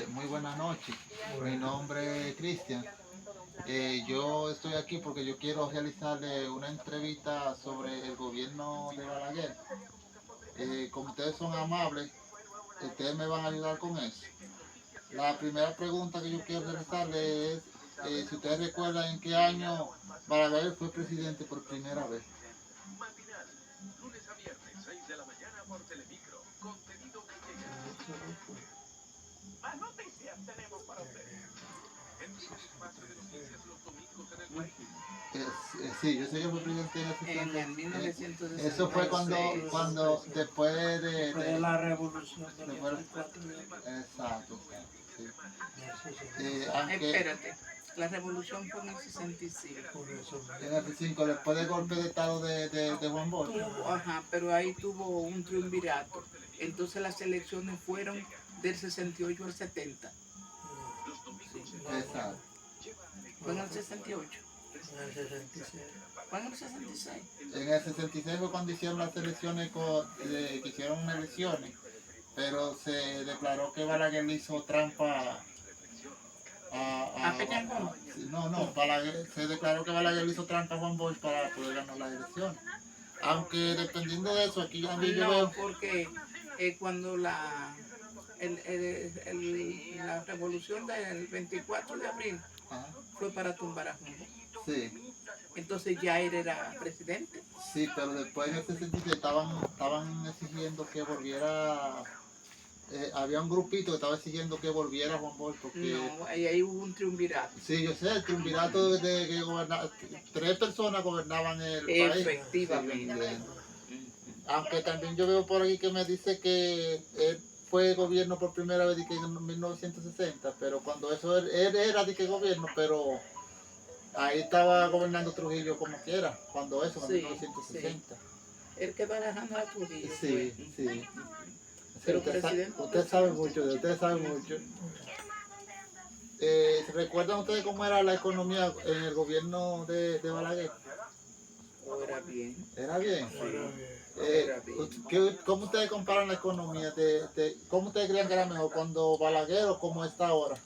Muy buenas noches. Mi nombre es Cristian. Yo estoy aquí porque yo quiero realizarle una entrevista sobre el gobierno de Balaguer. Como ustedes son amables, ustedes me van a ayudar con eso. La primera pregunta que yo quiero realizarle es si ustedes recuerdan en qué año Balaguer fue presidente por primera vez. Sí, yo sé que fue presidente en el En 60. el Eso fue cuando después Después de la revolución del después, 24 de abril. exacto, sí. Eso sí. Aunque Espérate, la revolución fue en el 65. Por eso en el 5, después del golpe de estado de Juan Bosch. Ajá, pero ahí tuvo un triunvirato. Entonces las elecciones fueron del 68 al 70. Sí. Exacto. Fue en el 68. en el 66. Fue en el 66. En el 66 fue cuando hicieron las elecciones, que hicieron unas elecciones, pero se declaró que Balaguer le hizo trampa ¿A Peñangón? no, se declaró que Balaguer le hizo trampa a Juan Bosch para poder ganar las elecciones. Aunque dependiendo de eso, aquí también yo No, veo. porque cuando la revolución del 24 de abril Ajá. fue para tumbar a Juan Bosch. Sí, Entonces ya él era presidente. sí, pero después en ese sentido estaban exigiendo que volviera. Había un grupito que estaba exigiendo que volviera Juan Bosch porque. No, ahí hubo un triunvirato. Sí, yo sé, el triunvirato de que gobernaba, 3 personas gobernaban el país. Efectivamente. Sí, aunque también yo veo por aquí que me dice que él fue gobierno por primera vez en 1960, pero cuando eso él era de que gobierno, pero ahí estaba gobernando Trujillo como quiera, cuando eso, en Sí, 1960. El que va dejando a Trujillo. Sí, fue. sí. Pero usted, presidente. usted sabe mucho, usted sabe mucho. ¿Recuerdan ustedes cómo era la economía en el gobierno de Balaguer? ¿O era bien? ¿Era bien? Era bien. ¿Cómo ustedes comparan la economía? ¿Cómo ustedes creen que era mejor, cuando Balaguer o como está ahora?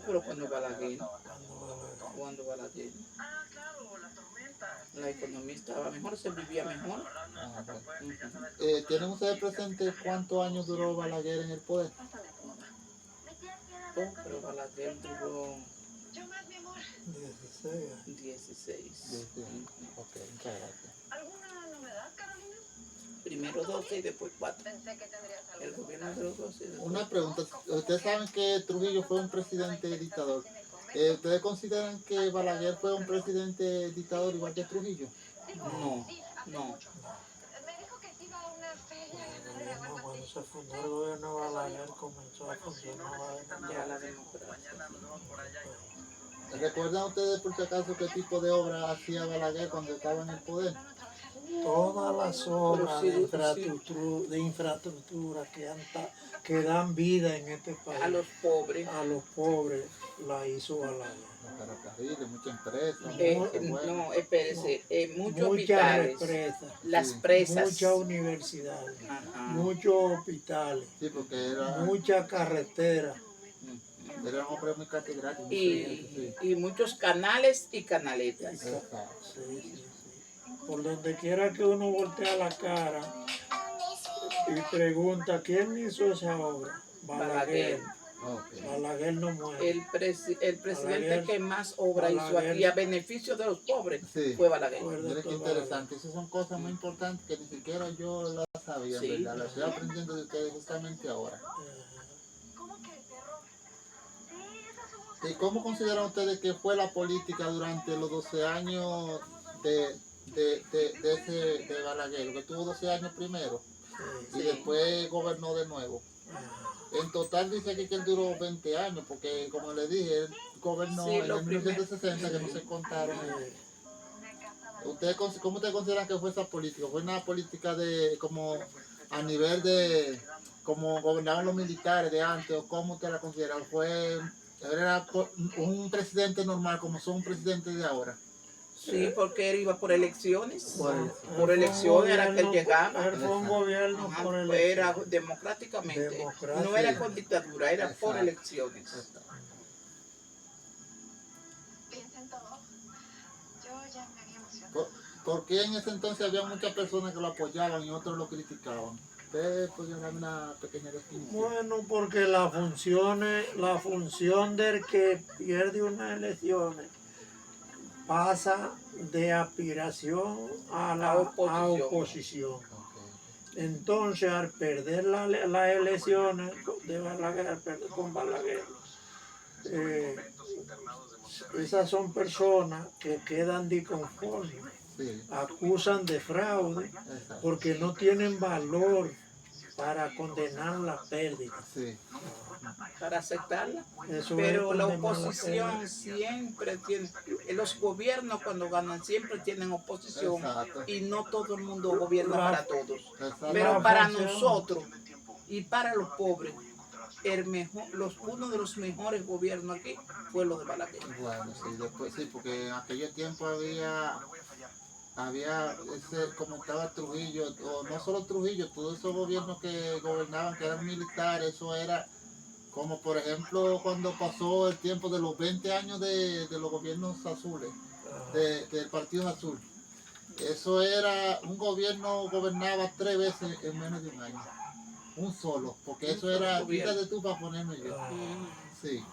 Pero cuando Balaguer. Cuando Balaguer. La economía estaba mejor, se vivía mejor. Ah, bueno. ¿Tienen ustedes presente cuántos años duró Balaguer en el poder? Pero Balaguer duró 16. 16. Ok, muchas gracias. Primero 12 y después 4. El gobierno de los 12. Una pregunta, ustedes saben que Trujillo fue un presidente dictador. ¿Ustedes consideran que Balaguer fue un presidente dictador igual que Trujillo? No, no. Cuando se fundó el gobierno de Balaguer comenzó a funcionar Ya la democracia. ¿Recuerdan ustedes por si acaso qué tipo de obra hacía Balaguer cuando estaba en el poder? todas las obras sí, de infraestructura que dan vida en este país A los pobres la hizo Balaguer. Los ferrocarriles, muchas empresas. No, espérese. Muchos Muchas hospitales. represas, Las presas. muchas universidades, Ajá. muchos hospitales, Sí, porque era, muchas carreteras. Era un hombre muy catedrático. Y muchos canales y canaletas. Sí. Por donde quiera que uno voltea la cara y pregunta quién hizo esa obra, Balaguer. Balaguer no muere. El presidente Balaguer, que más obra hizo aquí a beneficio de los pobres fue Balaguer. Mira qué interesante. Esas son cosas muy importantes que ni siquiera yo las sabía, ¿verdad? Las estoy aprendiendo de ustedes justamente ahora. ¿Y cómo consideran ustedes que fue la política durante los 12 años de Balaguer? Que tuvo 12 años primero y después gobernó de nuevo. En total dice aquí que él duró 20 años, porque como le dije, él gobernó en el 1960, que no se contaron. ¿Cómo ustedes consideran que fue esa política? ¿Fue una política de como a nivel de como gobernaban los militares de antes, o cómo ustedes la consideran? ¿Era un presidente normal como son presidentes de ahora? Sí, porque él iba por elecciones. Él Por fue un elecciones era que él gobierno- llegaba. Él fue un gobierno Ajá, por era elección. democráticamente. Democracia. No era con dictadura, era por Exacto. elecciones. Exacto. Porque en ese entonces había muchas personas que lo apoyaban y otros lo criticaban. ¿Usted podría dar una pequeña definición? Bueno, porque la función del que pierde unas elecciones pasa de aspiración a la oposición. Entonces, al perder las elecciones de Balaguer, con Balaguer, esas son personas que quedan disconformes, Sí, acusan de fraude exacto. porque no tienen valor para condenar la pérdida. Sí, Para aceptarla. Eso Pero es la condenar oposición pérdida. siempre tiene, los gobiernos cuando ganan siempre tienen oposición exacto. y no todo el mundo gobierna para todos. Exacto. Pero La para función- nosotros y para los pobres, uno de los mejores gobiernos aquí fue lo de Balaguer. Bueno, sí, después sí, porque en aquel tiempo había ese, como estaba Trujillo, o no solo Trujillo, todos esos gobiernos que gobernaban, que eran militares, eso era como por ejemplo cuando pasó el tiempo de los 20 años de los gobiernos azules, del Partido Azul. Eso era, un gobierno gobernaba 3 veces en menos de un año. Un solo, porque Un eso solo era, gobierno. quítate tú para ponerme yo. Mm. Sí.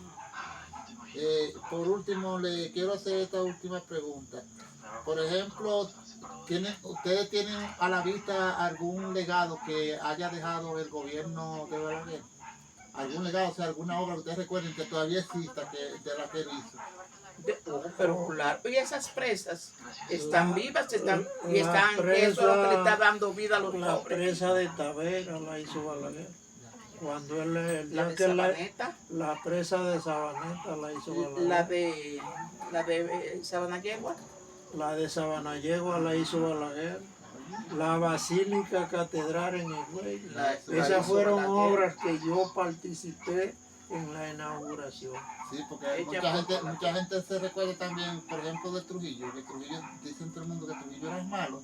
Por último, le quiero hacer esta última pregunta. Por ejemplo, ¿ustedes tienen a la vista algún legado que haya dejado el gobierno de Balaguer? ¿Algún legado, o sea, alguna obra que ustedes recuerden que todavía exista, de la que él hizo? Pero claro, y esas presas están vivas, y eso es lo que le está dando vida a los La pobres. presa de Tavera la hizo Balaguer. Cuando el La día de que Sabaneta, la presa de Sabaneta la hizo Balaguer. la de Sabana Yegua, La de Sabanayegua la hizo Balaguer. La Basílica Catedral en Higüey. la Esas hizo fueron Balaguer. obras que yo participé en la inauguración. Sí, porque mucha gente se recuerda también, por ejemplo, de Trujillo, que Trujillo, dicen todo el mundo que Trujillo era malo,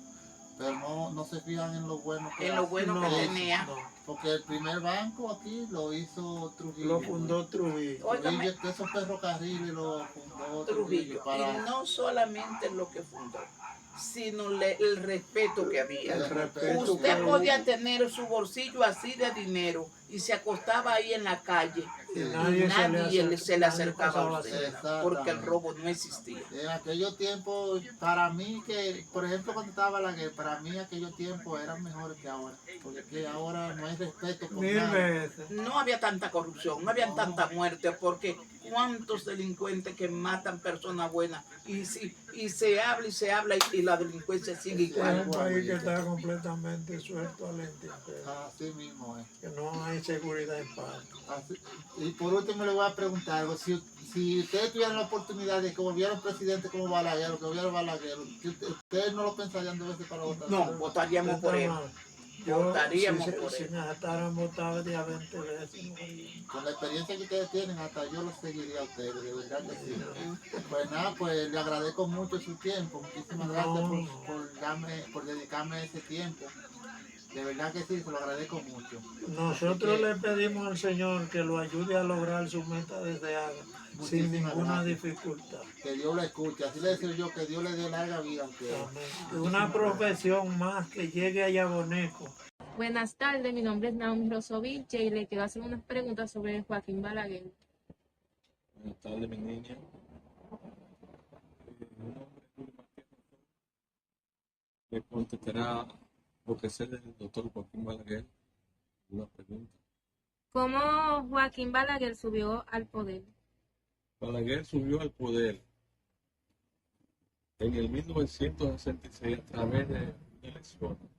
pero no se fijan en lo bueno que En lo bueno que No, tenía. no. Porque el primer banco aquí lo hizo Trujillo. Lo fundó Trujillo. Óigame. Trujillo, que esos ferrocarriles lo fundó Trujillo. para Y no solamente lo que fundó, sino el respeto que había. El respeto Usted que podía tener su bolsillo así de dinero y se acostaba ahí en la calle Sí. y nadie se le acercaba a pasaba usted cerca. porque el robo no existía. En aquellos tiempos, para mí que, por ejemplo, cuando estaba la guerra, para mí aquellos tiempos eran mejores que ahora, porque que ahora no hay respeto por Mil nada. veces. No había tanta corrupción, no había tanta muerte, porque cuántos delincuentes que matan personas buenas y se habla y la delincuencia sigue Es igual. un país que está completamente suelto al intemperie, Así mismo es. que no hay seguridad en paz. Y por último le voy a preguntar algo. Si ustedes tuvieran la oportunidad de que volviera un presidente como Balaguer, o que volviera Balaguer, ¿ustedes no lo pensarían 2 veces para votar? No, votaríamos por él. Votaríamos por si él. me dejaran votar día 20 veces, no haría. Con la experiencia que ustedes tienen, hasta yo los seguiría a ustedes, de verdad que sí. Pues nada, pues le agradezco mucho su tiempo. Muchísimas gracias por dedicarme ese tiempo. De verdad que sí, se lo agradezco mucho. Nosotros le pedimos al Señor que lo ayude a lograr su meta deseada sin Muchísimas ninguna gracias. dificultad. Que Dios lo escuche. Así le deseo yo, que Dios le dé larga vida a ustedes. Amén. Que una profesión más que llegue a Yaboneco. Buenas tardes, mi nombre es Naomi Rosoviche y le quiero hacer unas preguntas sobre Joaquín Balaguer. Buenas tardes, mi niña. Mi nombre es Julio Martínez. Me contestará lo que sé del doctor Joaquín Balaguer. Una pregunta. ¿Cómo Joaquín Balaguer subió al poder? Balaguer subió al poder en el 1966 a través de elecciones.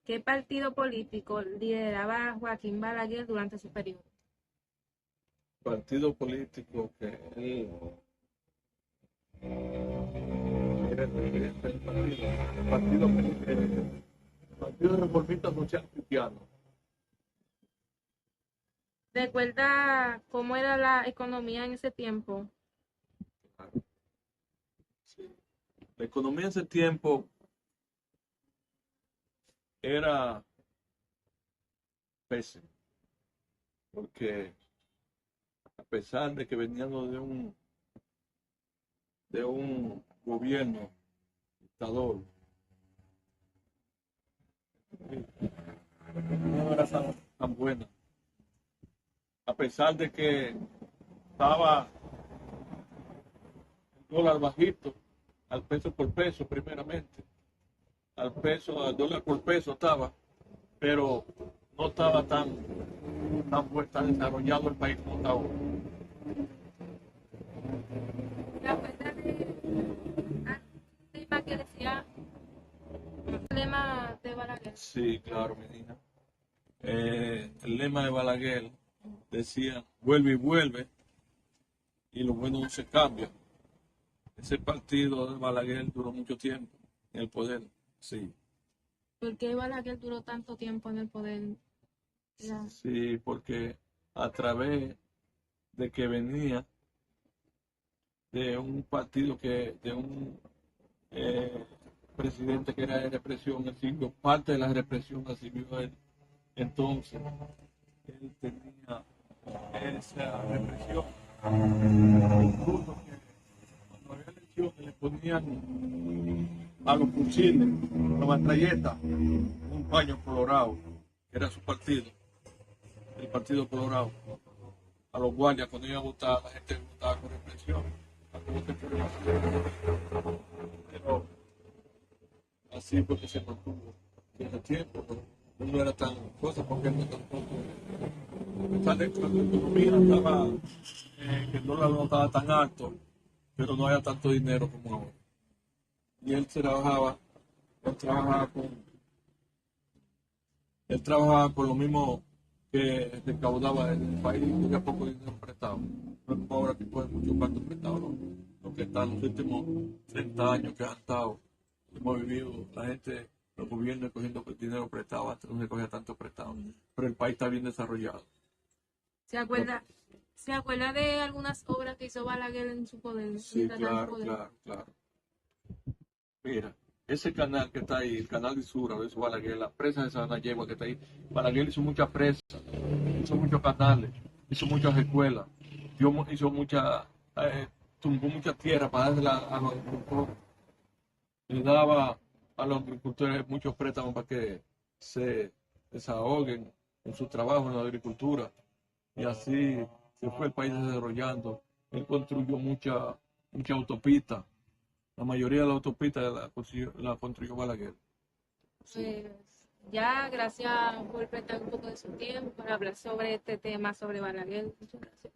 ¿Qué partido político lideraba Joaquín Balaguer durante su periodo? Partido político que él era el presidente del Partido Reformista Social Cristiano. ¿Recuerda cómo era la economía en ese tiempo? Sí. La economía en ese tiempo era pésima, porque a pesar de que veníamos de un gobierno dictador, no era tan buena. A pesar de que estaba el dólar bajito, al peso por peso primeramente, al dólar por peso estaba, pero no estaba tan desarrollado el país como está ahora. ¿Recuerda de lema que decía, el lema de Balaguer? Sí, claro, mi niña. El lema de Balaguer decía, vuelve y vuelve, y lo bueno no se cambia. Ese partido de Balaguer duró mucho tiempo en el poder, sí. ¿Por qué Balaguer duró tanto tiempo en el poder? Ya. Sí, porque a través de que venía de un partido de un presidente que era de represión, él siguió parte de la represión, la siguió él. Entonces, él tenía esa represión. Incluso que cuando había elecciones le ponían a los fusiles, a la metralleta, un paño colorado, que era su partido, el Partido Colorado. A los guardias, cuando iban a votar, la gente votaba con represión. Pero así porque se mantuvo en ese tiempo, no era tan cosa porque no tampoco. A pesar de que la economía estaba, que el dólar no estaba tan alto, pero no había tanto dinero como ahora. Y él trabajaba con lo mismo que recaudaba en el país, tenía poco dinero prestado. No es como ahora que cogen mucho cuarto prestado, ¿no? Lo que están los últimos 30 años que han estado, hemos vivido, la gente, los gobiernos cogiendo dinero prestado, antes no se cogía tanto prestado, pero el país está bien desarrollado. ¿Se acuerda de algunas obras que hizo Balaguer en su poder? Sí, claro. Mira, ese canal que está ahí, el canal de Sura, de eso Balaguer, la presa de Sabana Yegua que está ahí, Balaguer hizo muchas presas, hizo muchos canales, hizo muchas escuelas, tumbó mucha tierra para dársela a los agricultores, le daba a los agricultores muchos préstamos para que se desahoguen en su trabajo en la agricultura, y así se fue el país desarrollando. Él construyó mucha autopista. La mayoría de las autopistas la construyó Balaguer. Sí. Pues ya, gracias por prestar un poco de su tiempo para hablar sobre este tema, sobre Balaguer. Muchas gracias.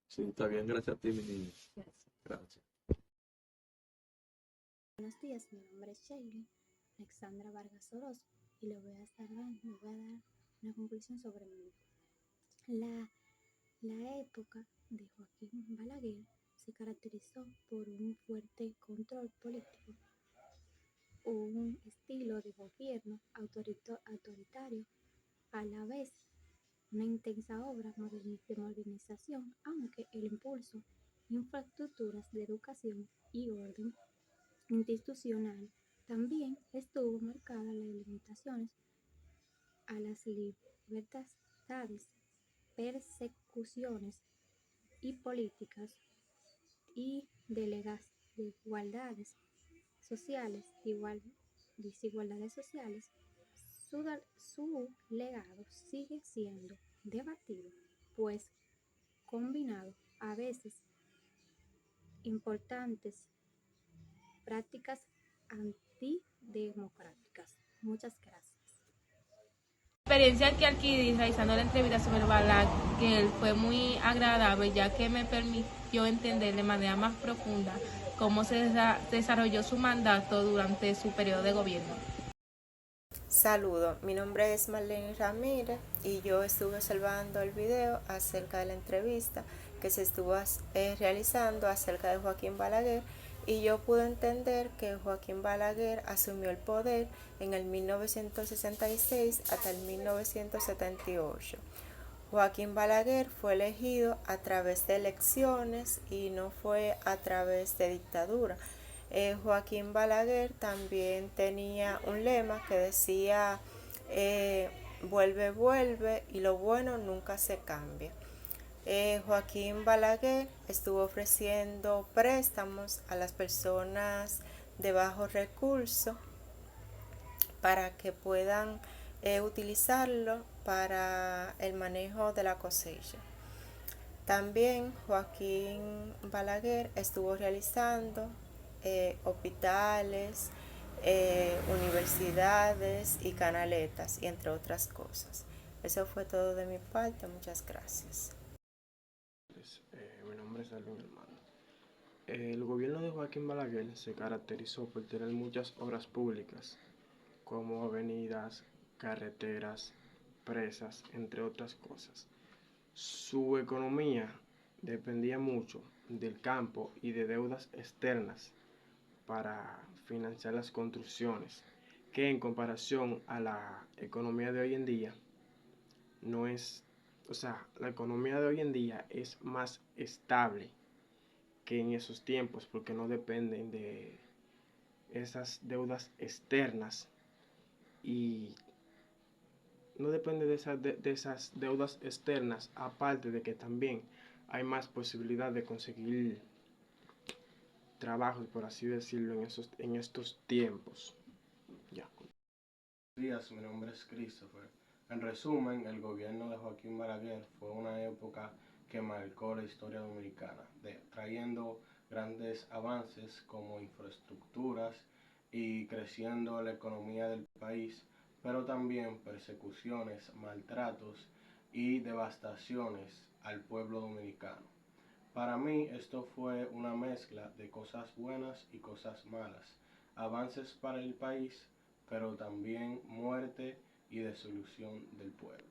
Sí, está bien, gracias a ti, mi niño. Gracias. Buenos días, mi nombre es Sheila Alexandra Vargas Orozco y le voy a dar una conclusión sobre mi libro. La época de Joaquín Balaguer se caracterizó por un fuerte control político, un estilo de gobierno autoritario, a la vez una intensa obra de modernización, aunque el impulso, infraestructuras de educación y orden institucional también estuvo marcada las limitaciones a las libertades, persecuciones y políticas y desigualdades sociales. Su legado sigue siendo debatido, pues combinado a veces importantes prácticas antidemocráticas. Muchas gracias. La experiencia que adquirí realizando la entrevista sobre Balaguer fue muy agradable, ya que me permitió entender de manera más profunda cómo se desarrolló su mandato durante su periodo de gobierno. Saludo, mi nombre es Marlene Ramírez y yo estuve observando el video acerca de la entrevista que se estuvo realizando acerca de Joaquín Balaguer, y yo pude entender que Joaquín Balaguer asumió el poder en el 1966 hasta el 1978. Joaquín Balaguer fue elegido a través de elecciones y no fue a través de dictadura. Joaquín Balaguer también tenía un lema que decía vuelve, vuelve y lo bueno nunca se cambia. Joaquín Balaguer estuvo ofreciendo préstamos a las personas de bajos recursos para que puedan utilizarlo para el manejo de la cosecha. También Joaquín Balaguer estuvo realizando hospitales, universidades y canaletas, y entre otras cosas. Eso fue todo de mi parte. Muchas gracias. Mi nombre es Alvin Hermano. El gobierno de Joaquín Balaguer se caracterizó por tener muchas obras públicas, como avenidas, carreteras, presas, entre otras cosas. Su economía dependía mucho del campo y de deudas externas para financiar las construcciones, que en comparación a la economía de hoy en día no es, la economía de hoy en día es más estable que en esos tiempos, porque no dependen de esas deudas externas y no depende de esas deudas externas, aparte de que también hay más posibilidad de conseguir trabajo, por así decirlo, en estos tiempos. Ya. Buenos días, mi nombre es Christopher. En resumen, el gobierno de Joaquín Balaguer fue una época que marcó la historia dominicana, trayendo grandes avances como infraestructuras y creciendo la economía del país, pero también persecuciones, maltratos y devastaciones al pueblo dominicano. Para mí esto fue una mezcla de cosas buenas y cosas malas, avances para el país, pero también muerte y desolución del pueblo.